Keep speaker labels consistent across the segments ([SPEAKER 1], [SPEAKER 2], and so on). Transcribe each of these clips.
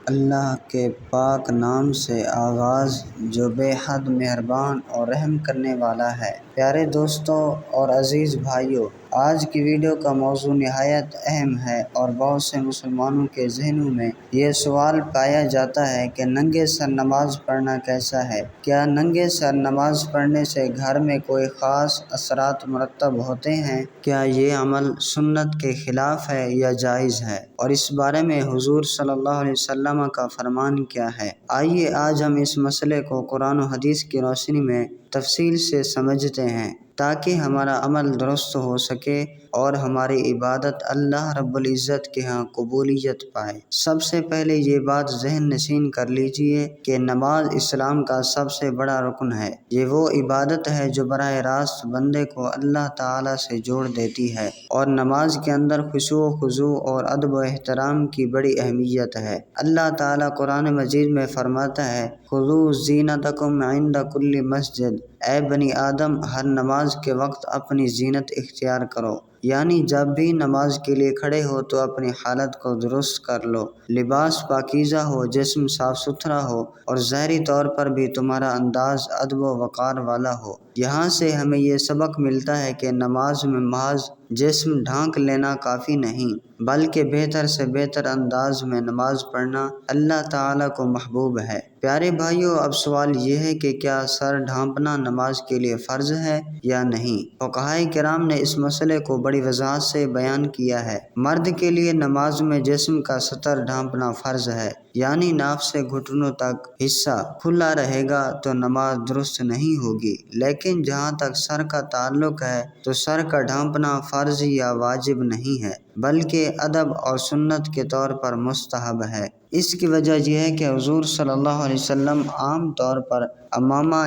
[SPEAKER 1] اللہ کے پاک نام سے آغاز جو بے حد مہربان اور رحم کرنے والا ہے۔ پیارے دوستوں اور عزیز بھائیوں، آج کی ویڈیو کا موضوع نہایت اہم ہے اور بہت سے مسلمانوں کے ذہنوں میں یہ سوال پایا جاتا ہے کہ ننگے سر نماز پڑھنا کیسا ہے؟ کیا ننگے سر نماز پڑھنے سے گھر میں کوئی خاص اثرات مرتب ہوتے ہیں؟ کیا یہ عمل سنت کے خلاف ہے یا جائز ہے؟ اور اس بارے میں حضور صلی اللہ علیہ وسلم کا فرمان کیا ہے؟ آئیے آج ہم اس مسئلے کو قرآن و حدیث کی روشنی میں تفصیل سے سمجھتے ہیں تاکہ ہمارا عمل درست ہو سکے اور ہماری عبادت اللہ رب العزت کے ہاں قبولیت پائے۔ سب سے پہلے یہ بات ذہن نشین کر لیجئے کہ نماز اسلام کا سب سے بڑا رکن ہے۔ یہ وہ عبادت ہے جو براہ راست بندے کو اللہ تعالی سے جوڑ دیتی ہے، اور نماز کے اندر خشوع و خضوع اور ادب و احترام کی بڑی اہمیت ہے۔ اللہ تعالیٰ قرآن مجید میں فرماتا ہے، خُذُوا زِینَتَکُمْ عِندَ کُلِّ مسجد، اے بنی آدم ہر نماز کے وقت اپنی زینت اختیار کرو، یعنی جب بھی نماز کے لیے کھڑے ہو تو اپنی حالت کو درست کر لو، لباس پاکیزہ ہو، جسم صاف ستھرا ہو اور ظاہری طور پر بھی تمہارا انداز ادب و وقار والا ہو۔ یہاں سے ہمیں یہ سبق ملتا ہے کہ نماز میں محض جسم ڈھانک لینا کافی نہیں، بلکہ بہتر سے بہتر انداز میں نماز پڑھنا اللہ تعالیٰ کو محبوب ہے۔ پیارے بھائیوں، اب سوال یہ ہے کہ کیا سر ڈھانپنا نماز کے لیے فرض ہے یا نہیں؟ فقہائے کرام نے اس مسئلے کو بڑی وضاحت سے بیان کیا ہے۔ مرد کے لیے نماز میں جسم کا سطر ڈھانپنا فرض ہے، یعنی ناف سے گھٹنوں تک حصہ کھلا رہے گا تو نماز درست نہیں ہوگی، لیکن جہاں تک سر کا تعلق ہے تو سر کا ڈھانپنا فرض یا واجب نہیں ہے، بلکہ ادب اور سنت کے طور پر مستحب ہے۔ اس کی وجہ یہ ہے کہ حضور صلی اللہ علیہ وسلم عام طور پر عمامہ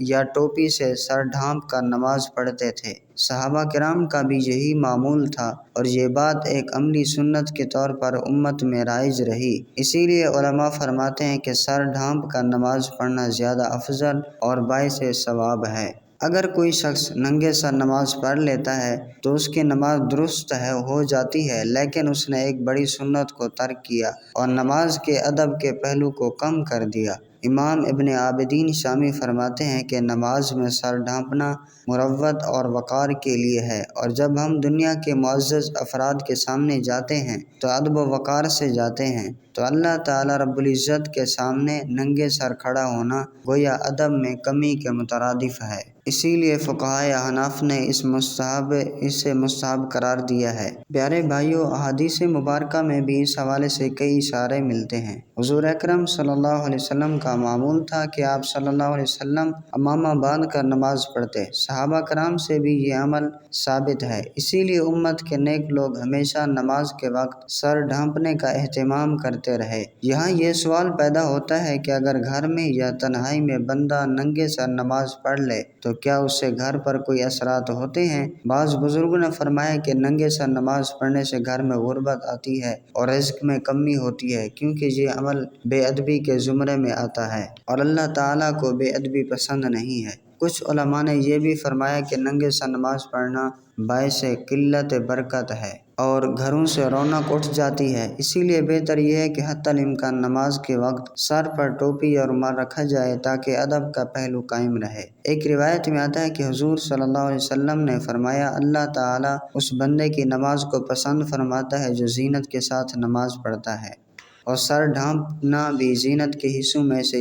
[SPEAKER 1] یا ٹوپی سے سر ڈھانپ کر نماز پڑھتے تھے۔ صحابہ کرام کا بھی یہی معمول تھا اور یہ بات ایک عملی سنت کے طور پر امت میں رائج رہی۔ اسی لیے علماء فرماتے ہیں کہ سر ڈھانپ کر نماز پڑھنا زیادہ افضل اور باعث ثواب ہے۔ اگر کوئی شخص ننگے سر نماز پڑھ لیتا ہے تو اس کی نماز درست ہو جاتی ہے، لیکن اس نے ایک بڑی سنت کو ترک کیا اور نماز کے ادب کے پہلو کو کم کر دیا۔ امام ابن عابدین شامی فرماتے ہیں کہ نماز میں سر ڈھانپنا مروت اور وقار کے لیے ہے، اور جب ہم دنیا کے معزز افراد کے سامنے جاتے ہیں تو ادب و وقار سے جاتے ہیں، تو اللہ تعالیٰ رب العزت کے سامنے ننگے سر کھڑا ہونا گویا ادب میں کمی کے مترادف ہے۔ اسی لیے فقہائے احناف نے اسے مستحب قرار دیا ہے۔ پیارے بھائیوں، احادیث مبارکہ میں بھی اس حوالے سے کئی اشارے ملتے ہیں۔ حضور اکرم صلی اللہ علیہ وسلم کا معمول تھا کہ آپ صلی اللہ علیہ وسلم عمامہ باندھ کر نماز پڑھتے۔ صحابہ کرام سے بھی یہ عمل ثابت ہے، اسی لیے امت کے نیک لوگ ہمیشہ نماز کے وقت سر ڈھانپنے کا اہتمام کرتے رہے۔ یہاں یہ سوال پیدا ہوتا ہے کہ اگر گھر میں یا تنہائی میں بندہ ننگے سر نماز پڑھ لے تو کیا اس سے گھر پر کوئی اثرات ہوتے ہیں؟ بعض بزرگوں نے فرمایا کہ ننگے سر نماز پڑھنے سے گھر میں غربت آتی ہے اور رزق میں کمی ہوتی ہے، کیونکہ یہ عمل بے ادبی کے زمرے میں آتا ہے اور اللہ تعالیٰ کو بے ادبی پسند نہیں ہے۔ کچھ علماء نے یہ بھی فرمایا کہ ننگے سر نماز پڑھنا باعث قلت برکت ہے اور گھروں سے رونق اٹھ جاتی ہے۔ اسی لیے بہتر یہ ہے کہ حتی الامکان نماز کے وقت سر پر ٹوپی یا رومال رکھا جائے تاکہ ادب کا پہلو قائم رہے۔ ایک روایت میں آتا ہے کہ حضور صلی اللہ علیہ وسلم نے فرمایا، اللہ تعالیٰ اس بندے کی نماز کو پسند فرماتا ہے جو زینت کے ساتھ نماز پڑھتا ہے، اور سر ڈھانپنا بھی زینت کے حصوں میں سے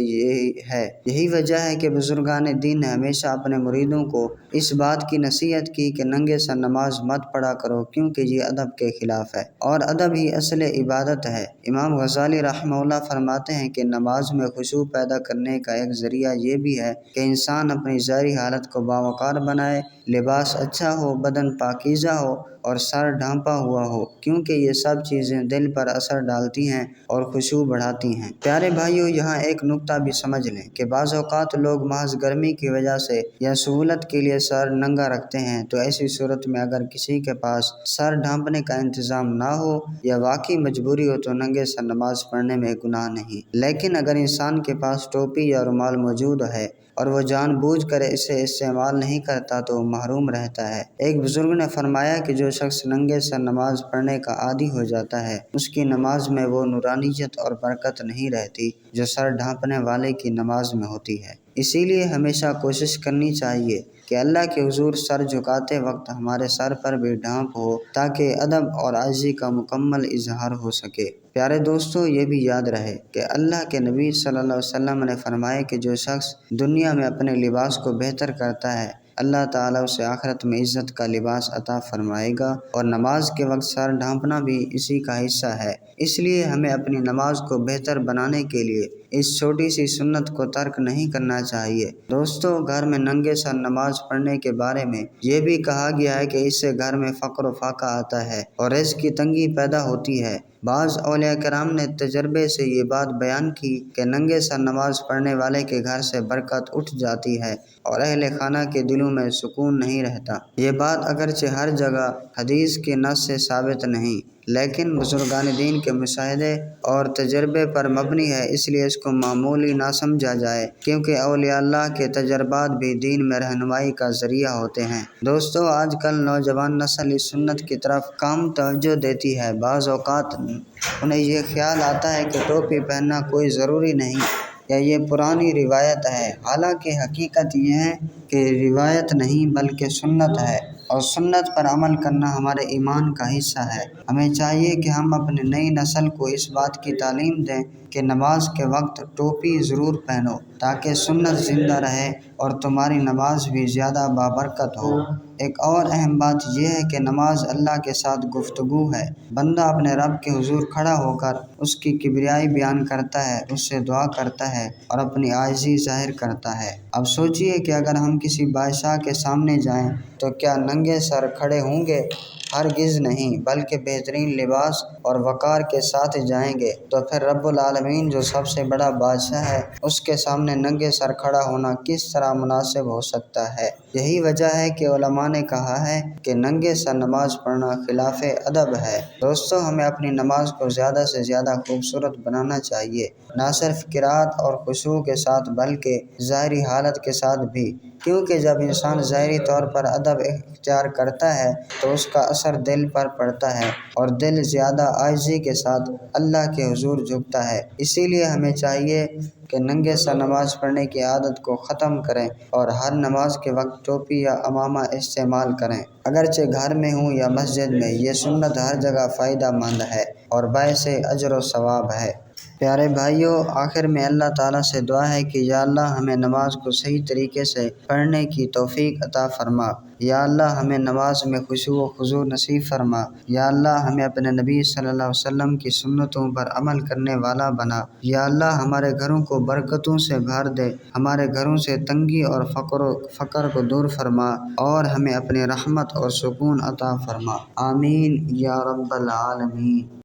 [SPEAKER 1] ہے۔ یہی وجہ ہے کہ بزرگان دین نے ہمیشہ اپنے مریدوں کو اس بات کی نصیحت کی کہ ننگے سر نماز مت پڑھا کرو، کیونکہ یہ ادب کے خلاف ہے اور ادب ہی اصل عبادت ہے۔ امام غزالی رحمہ اللہ فرماتے ہیں کہ نماز میں خشوع پیدا کرنے کا ایک ذریعہ یہ بھی ہے کہ انسان اپنی ظاہری حالت کو باوقار بنائے، لباس اچھا ہو، بدن پاکیزہ ہو اور سر ڈھانپا ہوا ہو، کیونکہ یہ سب چیزیں دل پر اثر ڈالتی ہیں اور خشوع بڑھاتی ہیں۔ پیارے بھائیوں، یہاں ایک نکتہ بھی سمجھ لیں کہ بعض اوقات لوگ محض گرمی کی وجہ سے یا سہولت کے لیے سر ننگا رکھتے ہیں، تو ایسی صورت میں اگر کسی کے پاس سر ڈھانپنے کا انتظام نہ ہو یا واقعی مجبوری ہو تو ننگے سر نماز پڑھنے میں گناہ نہیں، لیکن اگر انسان کے پاس ٹوپی یا رومال موجود ہے اور وہ جان بوجھ کر اسے استعمال نہیں کرتا تو وہ محروم رہتا ہے۔ ایک بزرگ نے فرمایا کہ جو جو شخص ننگے سر نماز پڑھنے کا عادی ہو جاتا ہے اس کی نماز میں وہ نورانیت اور برکت نہیں رہتی جو سر ڈھانپنے والے کی نماز میں ہوتی ہے۔ اسی لیے ہمیشہ کوشش کرنی چاہیے کہ اللہ کے حضور سر جھکاتے وقت ہمارے سر پر بھی ڈھانپ ہو تاکہ ادب اور عاجزی کا مکمل اظہار ہو سکے۔ پیارے دوستو، یہ بھی یاد رہے کہ اللہ کے نبی صلی اللہ علیہ وسلم نے فرمایا کہ جو شخص دنیا میں اپنے لباس کو بہتر کرتا ہے اللہ تعالیٰ اسے آخرت میں عزت کا لباس عطا فرمائے گا، اور نماز کے وقت سر ڈھانپنا بھی اسی کا حصہ ہے۔ اس لیے ہمیں اپنی نماز کو بہتر بنانے کے لیے اس چھوٹی سی سنت کو ترک نہیں کرنا چاہیے۔ دوستو، گھر میں ننگے سر نماز پڑھنے کے بارے میں یہ بھی کہا گیا ہے کہ اس سے گھر میں فقر و فاقہ آتا ہے اور رزق کی تنگی پیدا ہوتی ہے۔ بعض اولیاء کرام نے تجربے سے یہ بات بیان کی کہ ننگے سر نماز پڑھنے والے کے گھر سے برکت اٹھ جاتی ہے اور اہل خانہ کے دلوں میں سکون نہیں رہتا۔ یہ بات اگرچہ ہر جگہ حدیث کے نص سے ثابت نہیں، لیکن بزرگان دین کے مشاہدے اور تجربے پر مبنی ہے، اس لیے اس کو معمولی نہ سمجھا جائے، کیونکہ اولیاء اللہ کے تجربات بھی دین میں رہنمائی کا ذریعہ ہوتے ہیں۔ دوستو، آج کل نوجوان نسل اس سنت کی طرف کم توجہ دیتی ہے۔ بعض اوقات انہیں یہ خیال آتا ہے کہ ٹوپی پہننا کوئی ضروری نہیں یا یہ پرانی روایت ہے، حالانکہ حقیقت یہ ہے کہ روایت نہیں بلکہ سنت ہے، اور سنت پر عمل کرنا ہمارے ایمان کا حصہ ہے۔ ہمیں چاہیے کہ ہم اپنی نئی نسل کو اس بات کی تعلیم دیں کہ نماز کے وقت ٹوپی ضرور پہنو تاکہ سنت زندہ رہے اور تمہاری نماز بھی زیادہ بابرکت ہو۔ ایک اور اہم بات یہ ہے کہ نماز اللہ کے ساتھ گفتگو ہے۔ بندہ اپنے رب کے حضور کھڑا ہو کر اس کی کبریائی بیان کرتا ہے، اس سے دعا کرتا ہے اور اپنی عاجزی ظاہر کرتا ہے۔ اب سوچئے کہ اگر ہم کسی بادشاہ کے سامنے جائیں تو کیا ننگے سر کھڑے ہوں گے؟ ہرگز نہیں، بلکہ بہترین لباس اور وقار کے ساتھ جائیں گے۔ تو پھر رب العالمین جو سب سے بڑا بادشاہ ہے اس کے سامنے ننگے سر کھڑا ہونا کس طرح مناسب ہو سکتا ہے؟ یہی وجہ ہے کہ علماء نے کہا ہے کہ ننگے سر نماز پڑھنا خلاف ادب ہے۔ دوستو، ہمیں اپنی نماز کو زیادہ سے زیادہ خوبصورت بنانا چاہیے، نہ صرف قرات اور خشوع کے ساتھ بلکہ ظاہری حالت کے ساتھ بھی، کیونکہ جب انسان ظاہری طور پر ادب اختیار کرتا ہے تو اس کا اثر دل پر پڑتا ہے اور دل زیادہ عاجزی کے ساتھ اللہ کے حضور جھکتا ہے۔ اسی لیے ہمیں چاہیے کہ ننگے سر نماز پڑھنے کی عادت کو ختم کریں اور ہر نماز کے وقت ٹوپی یا عمامہ استعمال کریں، اگرچہ گھر میں ہوں یا مسجد میں۔ یہ سنت ہر جگہ فائدہ مند ہے اور باعث اجر و ثواب ہے۔ پیارے بھائیو، آخر میں اللہ تعالیٰ سے دعا ہے کہ یا اللہ ہمیں نماز کو صحیح طریقے سے پڑھنے کی توفیق عطا فرما۔ یا اللہ ہمیں نماز میں خشوع و خضوع نصیب فرما۔ یا اللہ ہمیں اپنے نبی صلی اللہ علیہ وسلم کی سنتوں پر عمل کرنے والا بنا۔ یا اللہ ہمارے گھروں کو برکتوں سے بھر دے، ہمارے گھروں سے تنگی اور فقر کو دور فرما اور ہمیں اپنی رحمت اور سکون عطا فرما۔ آمین یا رب العالمین۔